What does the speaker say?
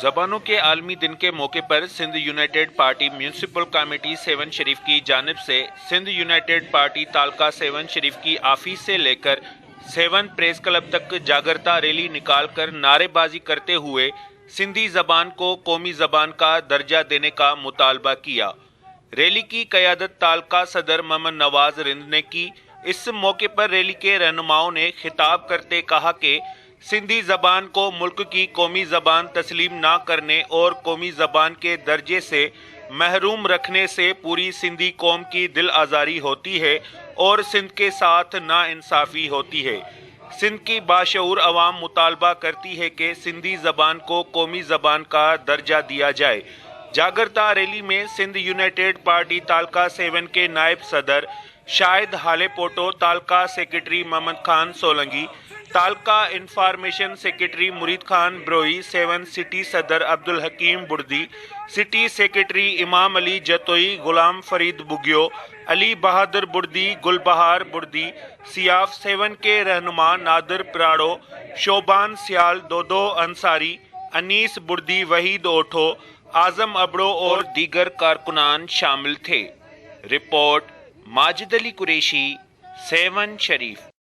زبانوں کے عالمی دن کے موقع پر Sindh United party municipal committee 7 Sharif کی جانب سے سندھ یونائیٹڈ پارٹی تعلقہ 7 شریف کی آفس سے لے کر 7 پریس کلب تک جاگرتا ریلی نکال کر نعرے بازی کرتے ہوئے سندھی زبان کو قومی زبان کا درجہ دینے کا مطالبہ کیا۔ ریلی کی قیادت تعلقہ صدر محمد نواز رند نے کی۔ اس موقع پر ریلی کے رہنماؤں نے خطاب کرتے کہا کہ سندھی زبان کو ملک کی قومی زبان تسلیم نہ کرنے اور قومی زبان کے درجے سے محروم رکھنے سے پوری سندھی قوم کی دل آزاری ہوتی ہے اور سندھ کے ساتھ ناانصافی ہوتی ہے۔ سندھ کی باشعور عوام مطالبہ کرتی ہے کہ سندھی زبان کو قومی زبان کا درجہ دیا جائے۔ جاگرتا ریلی میں سندھ یونائیٹڈ پارٹی تعلقہ 7 کے نائب صدر شاہد حالے پوٹو، تعلقہ سیکرٹری محمد خان سولنگی، تعلقہ انفارمیشن سیکرٹری مرید خان بروئی، 7 سٹی صدر عبدالحکیم بردی، سٹی سیکرٹری امام علی جتوئی، غلام فرید بگیو، علی بہادر بردی، گل بہار بردی، سیاف 7 کے رہنما نادر پراڑو، شوبان سیال، دودو انصاری، انیس بردی، وحید اوٹھو، اعظم ابڑو اور دیگر کارکنان شامل تھے۔ رپورٹ ماجد علی قریشی، 7 شریف۔